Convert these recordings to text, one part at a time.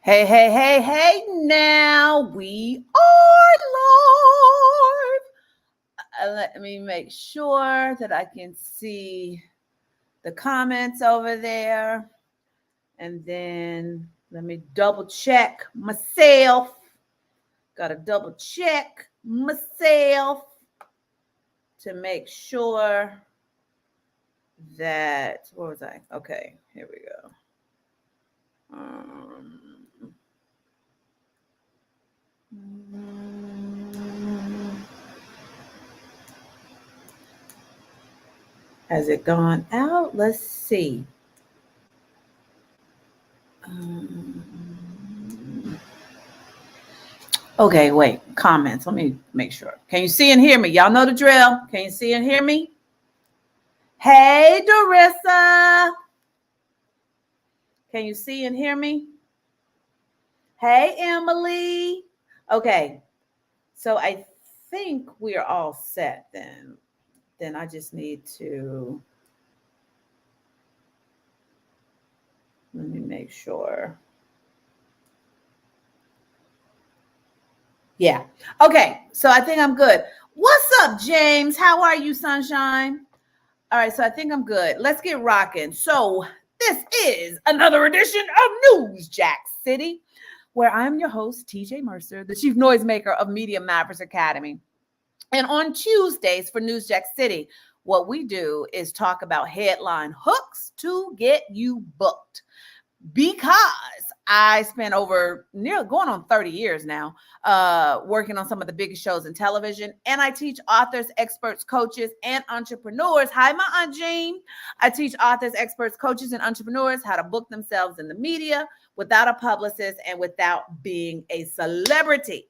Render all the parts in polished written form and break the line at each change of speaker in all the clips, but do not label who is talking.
Hey, now we are live. Let me make sure that I can see the comments over there. And then let me double check myself. Got to double check myself to make sure that, where was I? Okay, here we go. Has it gone out? Let's see. Okay, wait. Comments. Let me make sure. Can you see and hear me? Y'all know the drill. Can you see and hear me? Hey, Darissa. Can you see and hear me? Hey, Emily. Okay. So I think we are all set then. Then I just need to, let me make sure. Yeah. Okay. So I think I'm good. What's up, James? How are you, sunshine? All right. So I think I'm good. Let's get rocking. So this is another edition of NEWSJACK City, where I'm your host, TJ Mercer, the chief noisemaker of Media Mavericks Academy. And on Tuesdays for NEWSJACK City, what we do is talk about headline hooks to get you booked. Because I spent over going on 30 years now working on some of the biggest shows in television. And I teach authors, experts, coaches, and entrepreneurs. Hi, my Aunt Jean. I teach authors, experts, coaches, and entrepreneurs how to book themselves in the media without a publicist and without being a celebrity.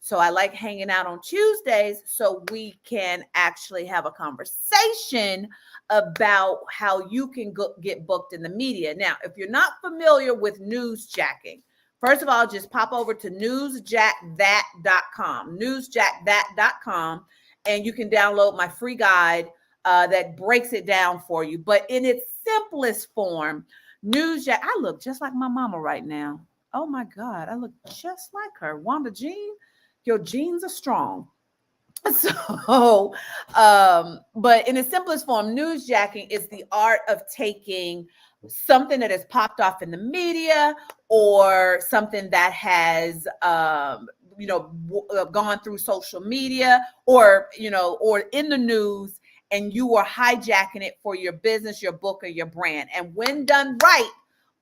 So I like hanging out on Tuesdays so we can actually have a conversation about how you can get booked in the media. Now, if you're not familiar with newsjacking, first of all, just pop over to newsjackthat.com, newsjackthat.com, and you can download my free guide that breaks it down for you. But in its simplest form, NEWSJACK, I look just like my mama right now. Oh my God, I look just like her. Wanda Jean, your genes are strong. So, but in its simplest form, newsjacking is the art of taking something that has popped off in the media or something that has, gone through social media or in the news, and you are hijacking it for your business, your book, or your brand. And when done right,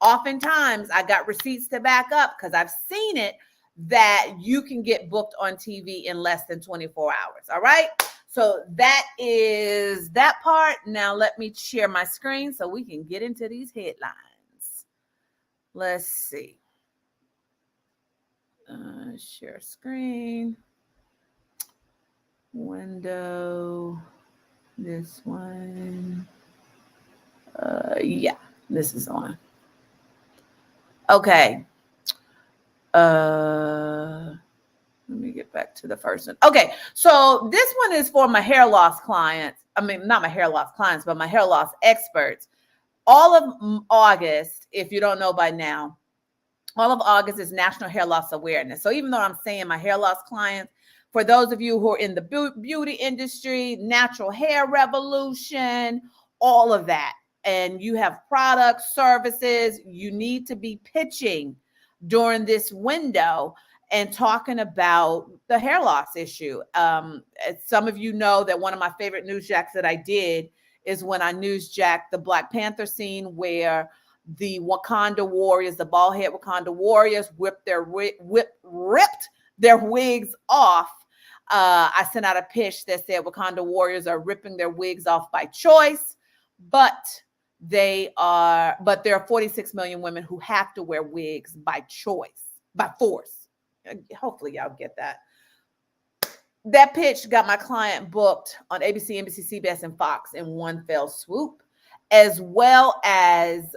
oftentimes I got receipts to back up because I've seen it, that you can get booked on TV in less than 24 hours. All right. So that is that part. Now let me share my screen so we can get into these headlines. Let's see. Share screen. Window. This one. Yeah, this is on. Okay. Let me get back to the first one. Okay, so this one is for my hair loss clients. I mean, not my hair loss clients, but my hair loss experts. All of August, if you don't know by now, all of August is National Hair Loss Awareness. So even though I'm saying my hair loss clients, for those of you who are in the beauty industry, natural hair revolution, all of that, and you have products, services, you need to be pitching during this window and talking about the hair loss issue. Some of you know that one of my favorite newsjacks that I did is when I newsjacked the Black Panther scene where the Wakanda warriors, the bald head Wakanda warriors, ripped their wigs off. I sent out a pitch that said Wakanda warriors are ripping their wigs off by choice, but there are 46 million women who have to wear wigs by choice, by force. Hopefully y'all get that. That pitch got my client booked on ABC, NBC, CBS, and Fox in one fell swoop, as well as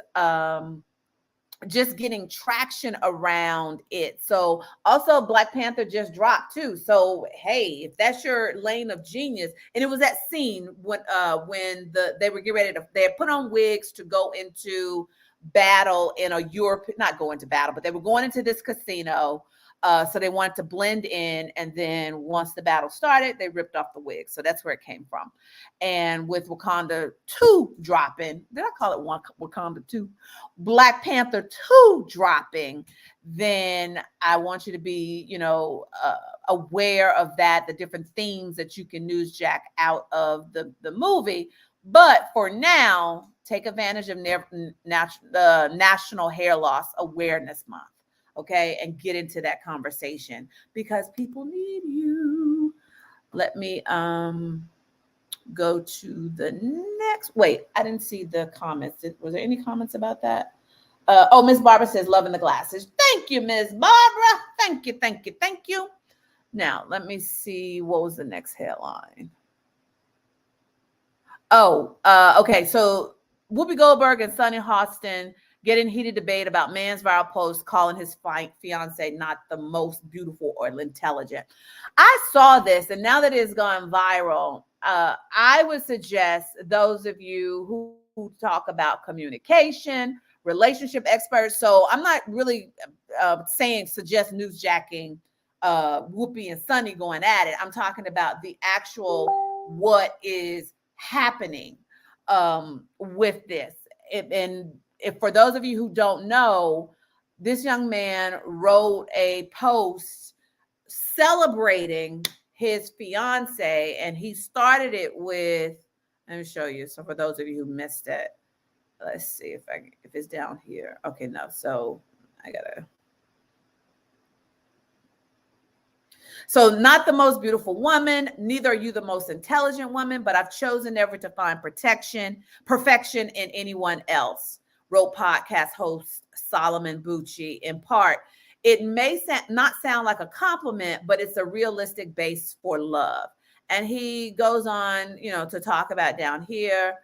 just getting traction around it. So also Black Panther just dropped too. So hey, if that's your lane of genius, and it was that scene when they were getting ready to, they had put on wigs to go into battle in a Europe, not going to battle, but they were going into this casino. So they wanted to blend in. And then once the battle started, they ripped off the wig. So that's where it came from. And with Wakanda 2 dropping, did I call it Wakanda 2? Black Panther 2 dropping, then I want you to be, aware of that, the different themes that you can newsjack out of the movie. But for now, take advantage of the National Hair Loss Awareness Month, okay? And get into that conversation because people need you. Let me go to the next. Wait, I didn't see the comments. Was there any comments about that? Miss Barbara says, loving the glasses. Thank you, Miss Barbara. Thank you, thank you, thank you. Now, let me see. What was the next headline? Okay. So Whoopi Goldberg and Sonny Hostin get in heated debate about man's viral post calling his fiance not the most beautiful or intelligent. I saw this, and now that it's gone viral, I would suggest those of you who talk about communication, relationship experts. So I'm not really suggest newsjacking Whoopi and Sonny going at it. I'm talking about the actual what is happening with this. If for those of you who don't know, this young man wrote a post celebrating his fiance, and he started it with, let me show you. So for those of you who missed it, let's see if it's down here. Okay, no. So So not the most beautiful woman, neither are you the most intelligent woman, but I've chosen never to find perfection in anyone else, wrote podcast host Solomon Bucci. In part, it may not sound like a compliment, but it's a realistic base for love. And he goes on, to talk about down here,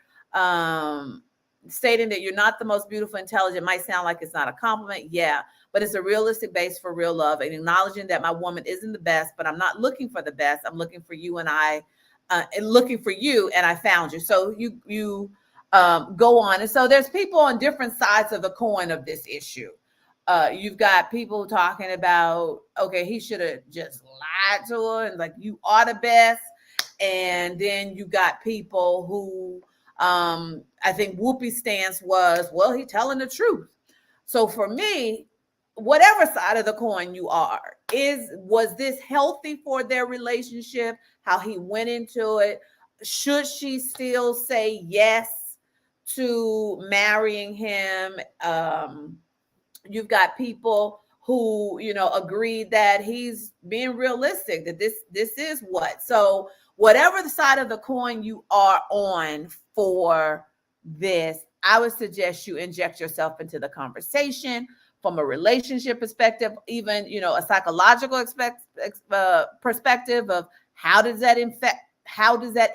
stating that you're not the most beautiful, intelligent might sound like it's not a compliment. Yeah, but it's a realistic base for real love, and acknowledging that my woman isn't the best, but I'm not looking for the best. I'm looking for you, and I found you. So you go on. And so there's people on different sides of the coin of this issue. You've got people talking about, okay, he should have just lied to her and like, you are the best. And then you got people who, I think Whoopi's stance was, well, he's telling the truth. So for me, whatever side of the coin you are, was this healthy for their relationship? How he went into it? Should she still say yes to marrying him? You've got people who, agreed that he's being realistic, that this is what. So whatever the side of the coin you are on for this, I would suggest you inject yourself into the conversation from a relationship perspective, even, a psychological perspective of how does that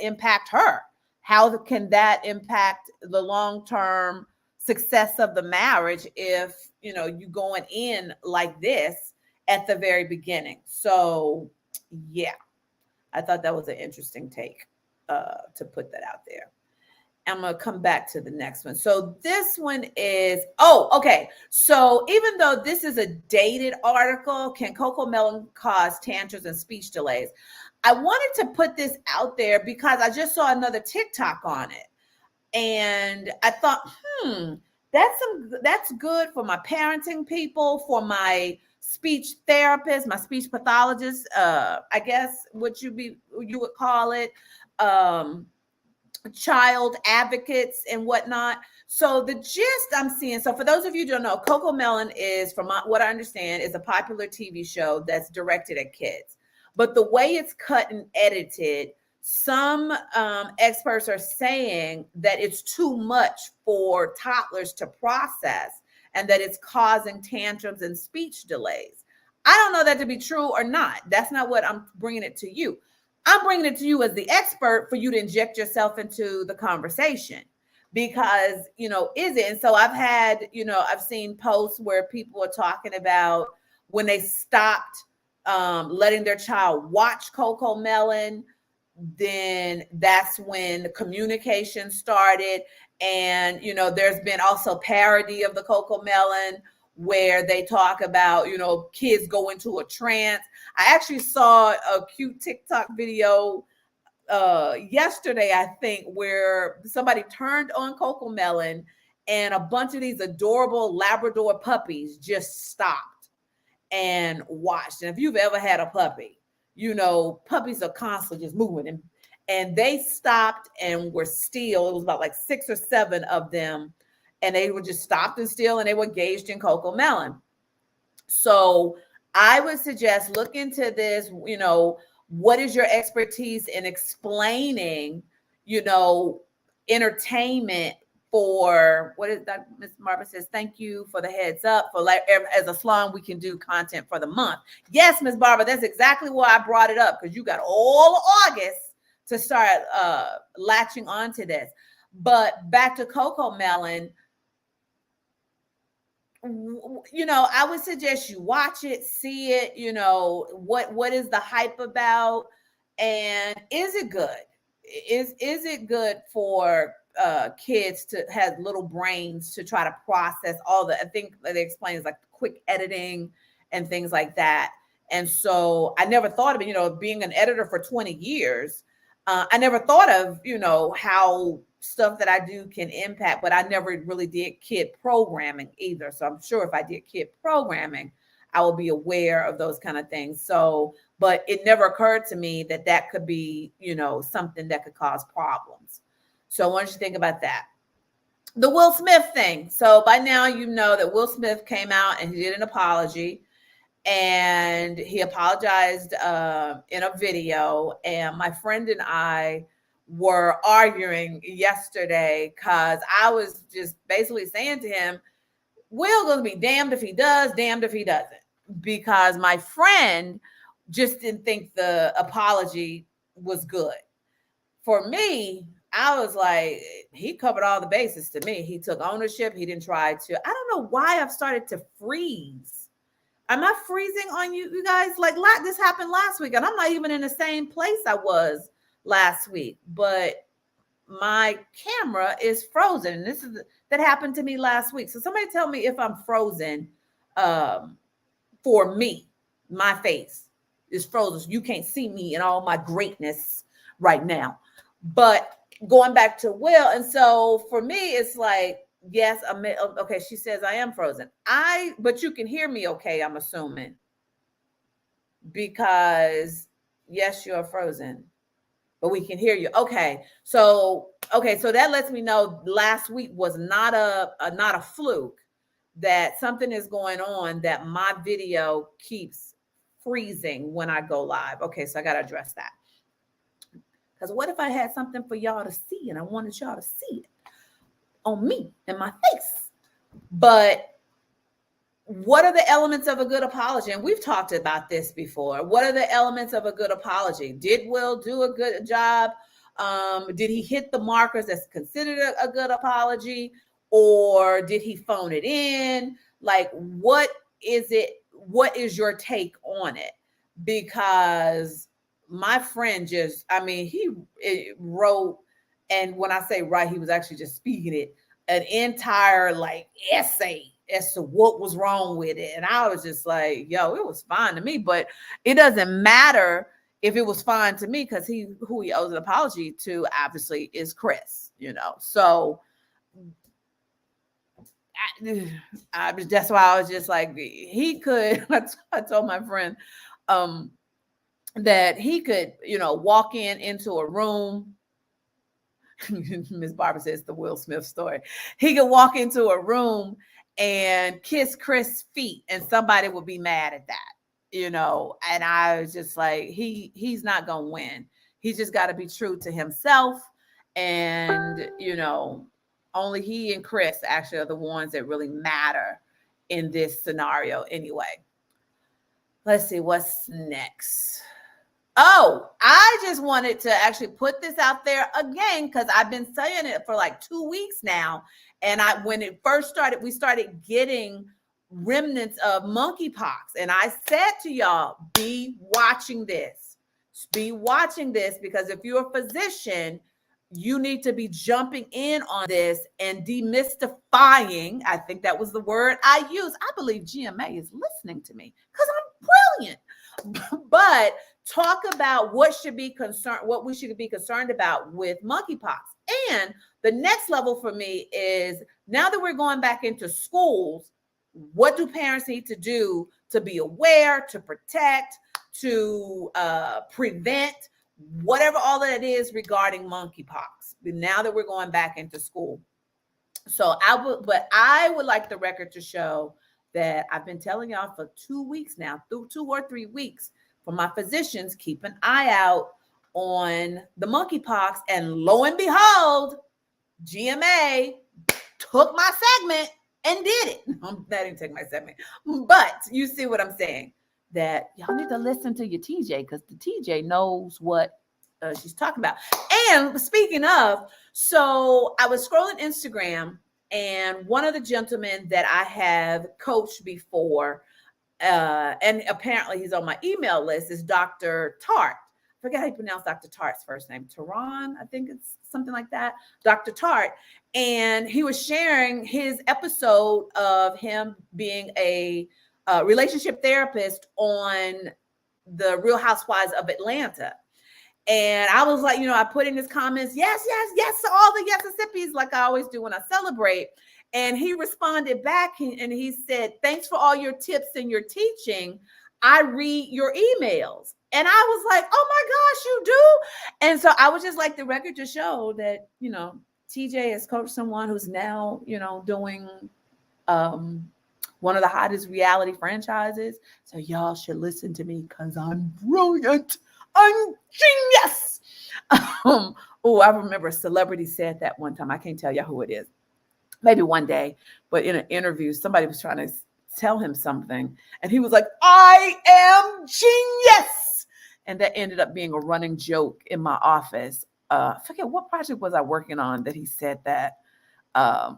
impact her? How can that impact the long-term success of the marriage if, you going in like this at the very beginning? So yeah, I thought that was an interesting take to put that out there. I'm going to come back to the next one. So this one is, okay. So even though this is a dated article, can Coco Melon cause tantrums and speech delays? I wanted to put this out there because I just saw another TikTok on it. And I thought, that's good for my parenting people, for my speech therapist, my speech pathologist, I guess you would call it, child advocates and whatnot. So the gist I'm seeing, so for those of you who don't know, Coco Melon is, from what I understand, is a popular TV show that's directed at kids. But the way it's cut and edited, some experts are saying that it's too much for toddlers to process and that it's causing tantrums and speech delays. I don't know that to be true or not. That's not what I'm bringing it to you. I'm bringing it to you as the expert for you to inject yourself into the conversation because, is it? And so I've had, I've seen posts where people are talking about when they stopped letting their child watch Coco Melon, then that's when the communication started. And, you know, there's been also parody of the Coco Melon where they talk about, you know, kids go into a trance. I actually saw a cute TikTok video yesterday, I think, where somebody turned on Coco Melon and a bunch of these adorable Labrador puppies just stopped and watched. And if you've ever had a puppy, you know, puppies are constantly just moving, and they stopped and were still. It was about like 6 or 7 of them, and they were just stopped and still, and they were engaged in Coco Melon. So I would suggest look into this. You know, what is your expertise in explaining, you know, entertainment for what is that? Miss Marva says, thank you for the heads up. For like, as a salon, we can do content for the month. Yes, Miss Barbara, that's exactly why I brought it up, because you got all August to start latching onto this. But back to Coco Melon, you know, I would suggest you watch it, see it, you know, what is the hype about, and is it good? Is it good for kids to have little brains to try to process all the, I think they explain is like quick editing and things like that. And so I never thought of it, you know, being an editor for 20 years. I never thought of, you know, how stuff that I do can impact, but I never really did kid programming either. So I'm sure if I did kid programming, I will be aware of those kind of things. So, but it never occurred to me that that could be, you know, something that could cause problems. So I want you to think about that. The Will Smith thing. So by now, you know that Will Smith came out and he did an apology, and he apologized in a video. And my friend and I were arguing yesterday because I was just basically saying to him, Will gonna be damned if he does, damned if he doesn't, because my friend just didn't think the apology was good. For me, I was like, he covered all the bases to me. He took ownership. He didn't try to. I don't know why I've started to freeze. Am I freezing on you guys? Like this happened last week, and I'm not even in the same place I was last week, but my camera is frozen. That happened to me last week. So somebody tell me if I'm frozen. For me, my face is frozen. So you can't see me in all my greatness right now. But going back to Will, and so for me, it's like, yes, okay. She says I am frozen. But you can hear me, okay? I'm assuming, because yes, you're frozen, but we can hear you. Okay, so that lets me know last week was not a fluke. That something is going on, that my video keeps freezing when I go live. Okay, so I got to address that. Because what if I had something for y'all to see and I wanted y'all to see it on me and my face? But what are the elements of a good apology? And we've talked about this before. What are the elements of a good apology? Did Will do a good job? Did he hit the markers that's considered a good apology? Or did he phone it in? Like, what is it? What is your take on it? Because my friend he wrote, and when I say write, he was actually just speaking it, an entire like essay as to what was wrong with it. And I was just like, yo, it was fine to me, but it doesn't matter if it was fine to me, because who he owes an apology to obviously is Chris, you know. So that's why I was just like, he could, I told my friend that he could, you know, walk into a room. Miss Barbara says the Will Smith story. He could walk into a room and kiss Chris' feet and somebody would be mad at that, you know. And I was just like, he's not gonna win. He's just got to be true to himself. And, you know, only he and Chris actually are the ones that really matter in this scenario anyway. Let's see what's next. Oh, I just wanted to actually put this out there again, because I've been saying it for like 2 weeks now. And when it first started, we started getting remnants of monkeypox. And I said to y'all, be watching this. Be watching this, because if you're a physician, you need to be jumping in on this and demystifying. I think that was the word I used. I believe GMA is listening to me because I'm brilliant. But talk about what we should be concerned about with monkeypox. And the next level for me is, now that we're going back into schools, what do parents need to do to be aware, to protect, to prevent, whatever all that is regarding monkeypox, now that we're going back into school. So I would like the record to show that I've been telling y'all for 2 weeks now, through 2 or 3 weeks, for my physicians, keep an eye out on the monkeypox. And lo and behold, GMA took my segment and did it. That didn't take my segment, but you see what I'm saying, that y'all need to listen to your TJ, because the TJ knows what she's talking about. And speaking of, so I was scrolling Instagram, and one of the gentlemen that I have coached before, and apparently he's on my email list, is Dr. Tart. I forget how you pronounce Dr. Tart's first name. Tehran, I think it's something like that. Dr. Tart. And he was sharing his episode of him being a relationship therapist on the Real Housewives of Atlanta. And I was like, I put in his comments, yes, to all the yes-Mississippi's, like I always do when I celebrate. And he responded back and he said, thanks for all your tips and your teaching. I read your emails. And I was like, oh my gosh, you do? And so I would just like the record to show that, TJ has coached someone who's now, doing one of the hottest reality franchises. So y'all should listen to me because I'm brilliant. I'm genius. I remember a celebrity said that one time. I can't tell y'all who it is. Maybe one day, but in an interview, somebody was trying to tell him something, and he was like, I am genius. And that ended up being a running joke in my office. I forget what project was I working on that he said that.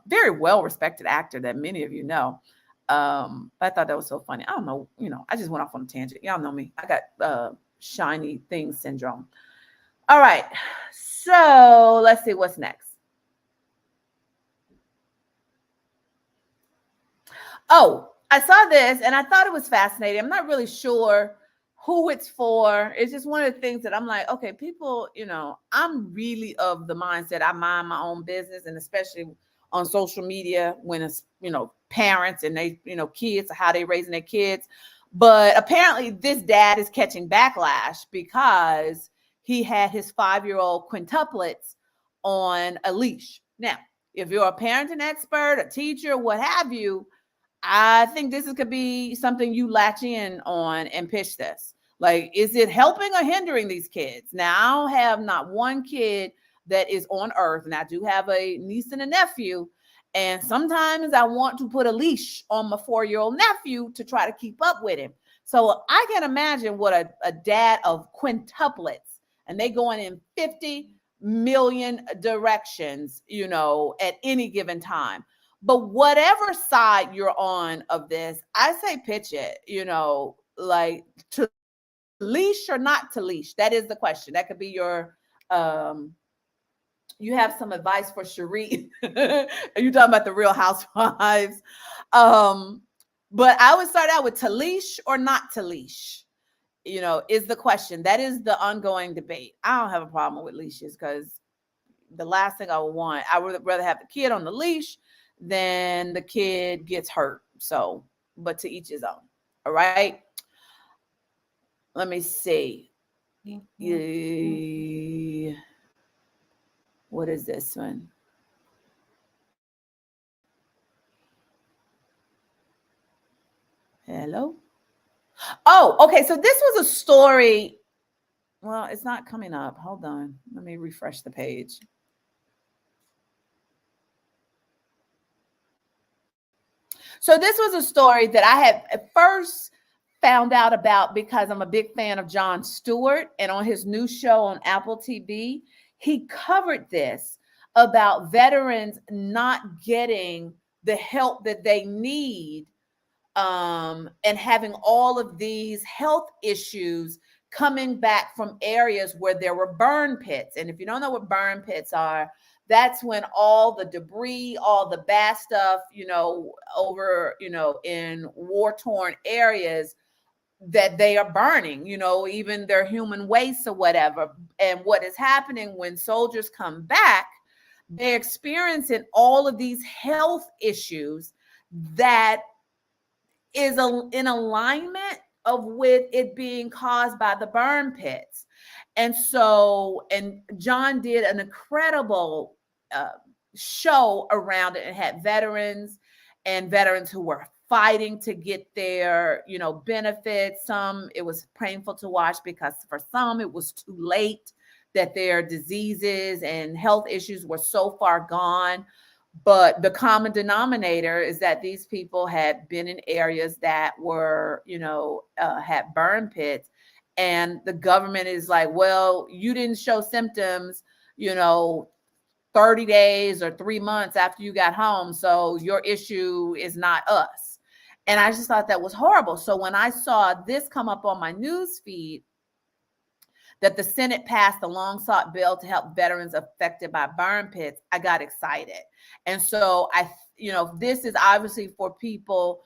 Very well-respected actor that many of you know. I thought that was so funny. I don't know, I just went off on a tangent. Y'all know me. I got shiny thing syndrome. All right. So let's see what's next. Oh, I saw this and I thought it was fascinating. I'm not really sure who it's for. It's just one of the things that I'm like, okay, people, I'm really of the mindset I mind my own business, and especially on social media when it's, parents and they, kids, how they raising their kids. But apparently this dad is catching backlash because he had his 5-year-old quintuplets on a leash. Now, if you're a parenting expert, a teacher, what have you, I think this could be something you latch in on and pitch this. Like, is it helping or hindering these kids? Now, I don't have not one kid that is on earth, and I do have a niece and a nephew. And sometimes I want to put a leash on my 4-year-old nephew to try to keep up with him. So I can imagine what a dad of quintuplets, and they going in 50 million directions, at any given time. But whatever side you're on of this, I say pitch it, like to leash or not to leash. That is the question. That could be your, you have some advice for Cherie. Are you talking about the Real Housewives? But I would start out with to leash or not to leash, is the question. That is the ongoing debate. I don't have a problem with leashes because the last thing I would rather have the kid on the leash than the kid gets hurt. So, but to each his own. All right. Let me see. What is this one? Hello? Oh, okay. So this was a story. Well, it's not coming up. Hold on. Let me refresh the page. So this was a story that I had at first found out about because I'm a big fan of Jon Stewart, and on his new show on Apple TV, he covered this about veterans not getting the help that they need, and having all of these health issues coming back from areas where there were burn pits. And if you don't know what burn pits are, that's when all the debris, all the bad stuff, over, in war-torn areas, that they are burning, even their human waste or whatever. And what is happening when soldiers come back, they're experiencing all of these health issues that is in alignment with it being caused by the burn pits. And Jon did an incredible show around it. It had veterans who were fighting to get their, benefits. Some, it was painful to watch because for some it was too late, that their diseases and health issues were so far gone. But the common denominator is that these people had been in areas that were, had burn pits. And the government is like, well, you didn't show symptoms, 30 days or 3 months after you got home, so your issue is not us. And I just thought that was horrible. So when I saw this come up on my news feed, that the Senate passed a long-sought bill to help veterans affected by burn pits, I got excited. And so this is obviously for people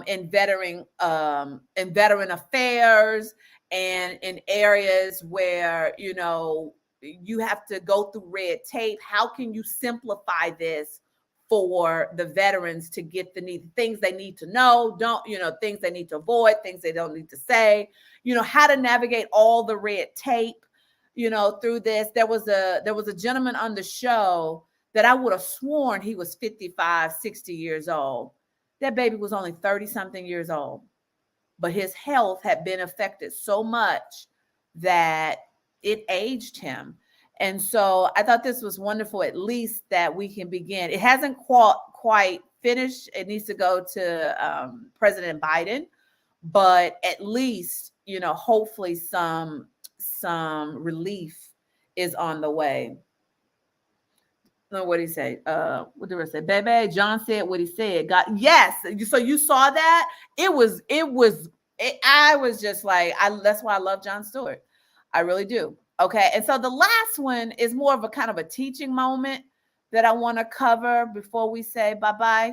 in veteran affairs and in areas where, you have to go through red tape. How can you simplify this for the veterans to get the things they need to know, things they need to avoid, things they don't need to say, how to navigate all the red tape, through this. There was a gentleman on the show that I would have sworn he was 55, 60 years old. That baby was only 30 something years old, but his health had been affected so much that it aged him. And so I thought this was wonderful, at least that we can begin. It hasn't quite finished. It needs to go to President Biden, but at least, hopefully some relief is on the way. No, what did he say? What did I say? Baby, Jon said what he said. Yes. So you saw that? I was just like, that's why I love Jon Stewart. I really do. Okay. And so the last one is more of a kind of a teaching moment that I want to cover before we say bye-bye.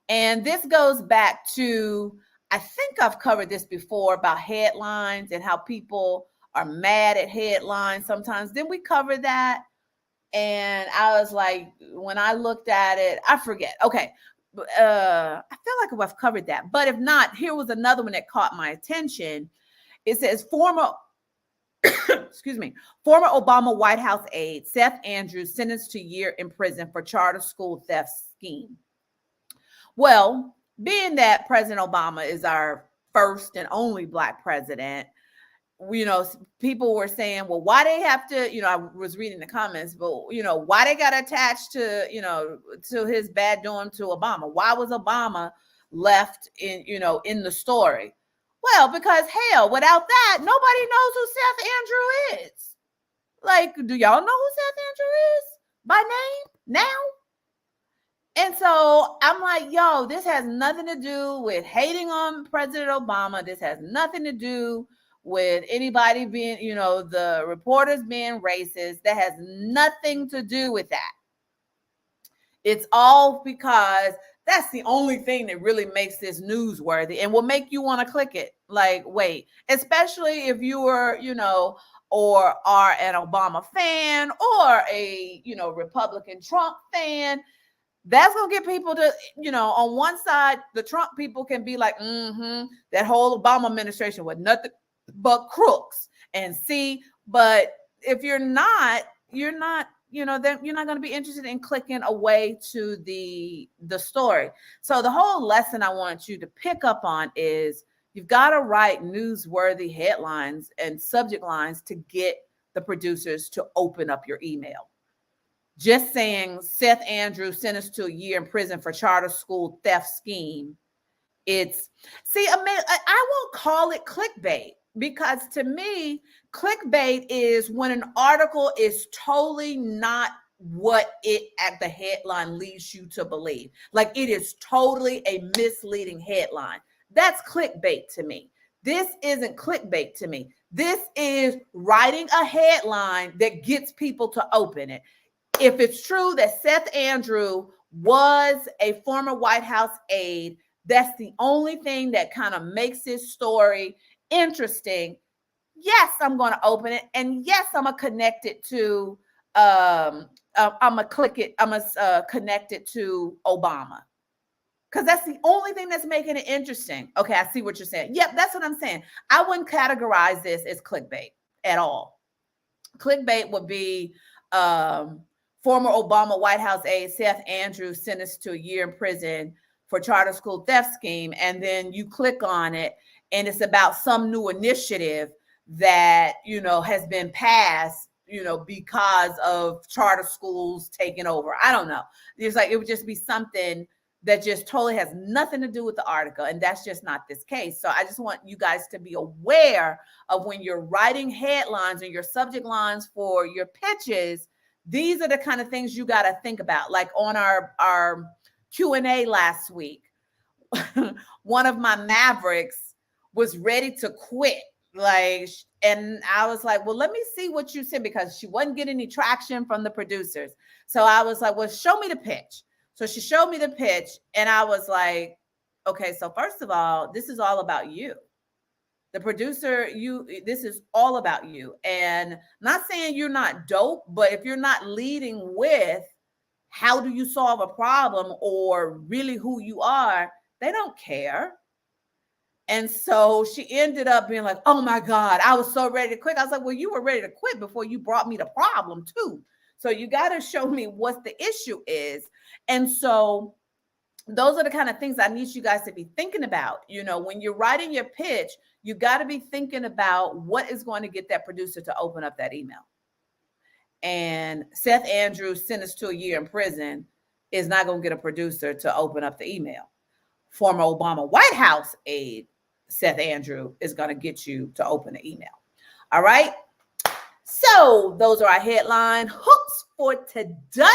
And this goes back to, I think I've covered this before about headlines and how people are mad at headlines sometimes. Didn't we cover that? And I was like, when I looked at it, I forget. Okay. I feel like I've covered that. But if not, here was another one that caught my attention. It says former Obama White House aide Seth Andrews sentenced to a year in prison for charter school theft scheme. Well, being that President Obama is our first and only Black president, people were saying, well, why they have to, I was reading the comments, but, why they got attached to, to his bad doing to Obama? Why was Obama left in the story? Well, because hell, without that, nobody knows who Seth Andrews is. Like, do y'all know who Seth Andrews is by name now? And so I'm like, yo, this has nothing to do with hating on President Obama. This has nothing to do with anybody being, the reporters being racist. That has nothing to do with that. It's all because that's the only thing that really makes this newsworthy and will make you want to click it. Like, wait, especially if you were, or are an Obama fan or a, Republican Trump fan. That's going to get people to, on one side, the Trump people can be like, that whole Obama administration was nothing but crooks. And see, but if you're not, then you're not going to be interested in clicking away to the story. So the whole lesson I want you to pick up on is you've got to write newsworthy headlines and subject lines to get the producers to open up your email. Just saying Seth Andrews sentenced to a year in prison for charter school theft scheme. I won't call it clickbait, because to me, clickbait is when an article is totally not what it at the headline leads you to believe. Like, it is totally a misleading headline. That's clickbait to me. This isn't clickbait to me. This is writing a headline that gets people to open it. If it's true that Seth Andrews was a former White House aide, that's the only thing that kind of makes this story interesting. Yes, I'm going to open it. And yes, I'm going to connect it to, I'm going to click it. I'm going to connect it to Obama. Because that's the only thing that's making it interesting. Okay, I see what you're saying. Yep, that's what I'm saying. I wouldn't categorize this as clickbait at all. Clickbait would be former Obama White House aide Seth Andrews sentenced to a year in prison for charter school theft scheme. And then you click on it and it's about some new initiative that, has been passed, because of charter schools taking over. I don't know. It's like, it would just be something that just totally has nothing to do with the article. And that's just not this case. So I just want you guys to be aware of when you're writing headlines and your subject lines for your pitches, these are the kind of things you got to think about. Like on our Q&A last week, one of my Mavericks was ready to quit. And I was like, well, let me see what you said, because she wasn't getting any traction from the producers. So I was like, well, show me the pitch. So she showed me the pitch and I was like, okay, so first of all, this is all about you. The producer, this is all about you. And not saying you're not dope, but if you're not leading with how do you solve a problem or really who you are, they don't care. And so she ended up being like, oh my God, I was so ready to quit. I was like, well, you were ready to quit before you brought me the problem too. So you got to show me what the issue is. And so those are the kind of things I need you guys to be thinking about. When you're writing your pitch, you got to be thinking about what is going to get that producer to open up that email. And Seth Andrews sentenced to a year in prison is not going to get a producer to open up the email. Former Obama White House aide Seth Andrews is going to get you to open the email. All right. So those are our headline hooks for today.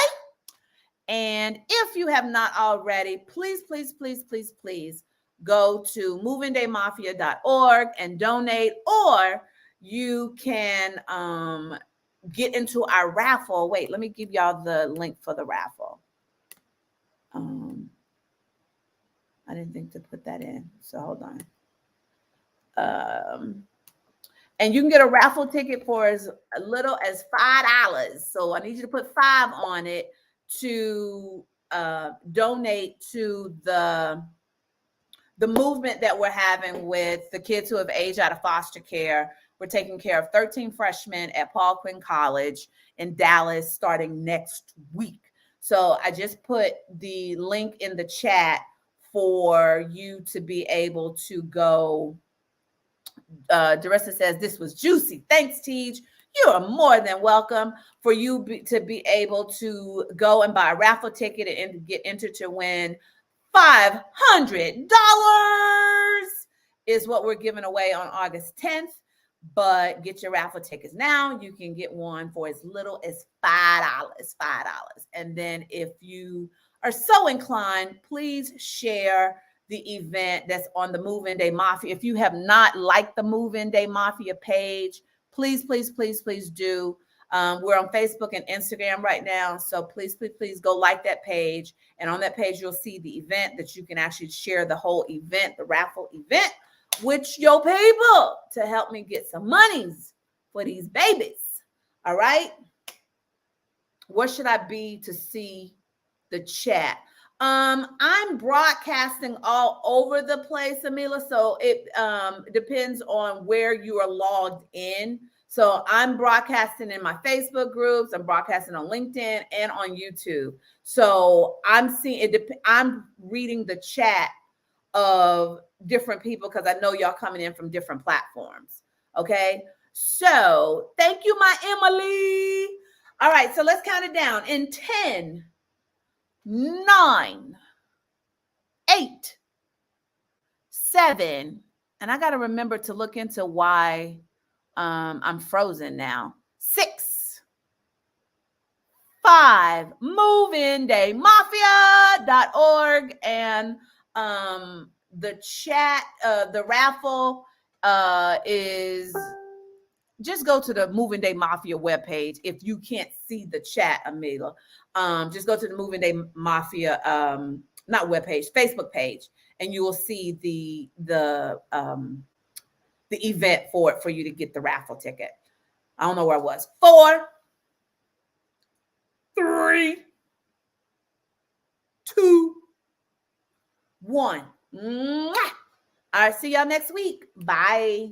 And if you have not already, please go to movingdaymafia.org and donate, or you can get into our raffle. Wait, let me give y'all the link for the raffle. I didn't think to put that in, so hold on. And you can get a raffle ticket for as little as $5. So I need you to put $5 on it to donate to the movement that we're having with the kids who have aged out of foster care. We're taking care of 13 freshmen at Paul Quinn College in Dallas starting next week. So I just put the link in the chat for you to be able to go. Darissa says, this was juicy. Thanks, Tej. You are more than welcome. For you to be able to go and buy a raffle ticket and get entered to win $500 is what we're giving away on August 10th. But get your raffle tickets now. You can get one for as little as $5. And then if you are so inclined, please share the event that's on the Move In Day Mafia. If you have not liked the Move In Day Mafia page, please do. We're on Facebook and Instagram right now. So please go like that page. And on that page, you'll see the event that you can actually share the whole event, the raffle event, with your people to help me get some monies for these babies. All right. Where should I be to see the chat? I'm broadcasting all over the place, Amila. So it depends on where you are logged in. So I'm broadcasting in my Facebook groups. I'm broadcasting on LinkedIn and on YouTube. So I'm seeing it. I'm reading the chat of different people because I know y'all coming in from different platforms. Okay. So thank you, my Emily. All right. So let's count it down in 10, 9, 8, 7. And I got to remember to look into why I'm frozen now. 6, 5, moveindamafia.org, and the chat, the raffle is just go to the Moving Day Mafia webpage. If you can't see the chat, Amelia, just go to the Moving Day Mafia, not webpage, Facebook page, and you will see the event for you to get the raffle ticket. I don't know where I was. 4, 3, 2, 1. Mwah! All right, see y'all next week. Bye.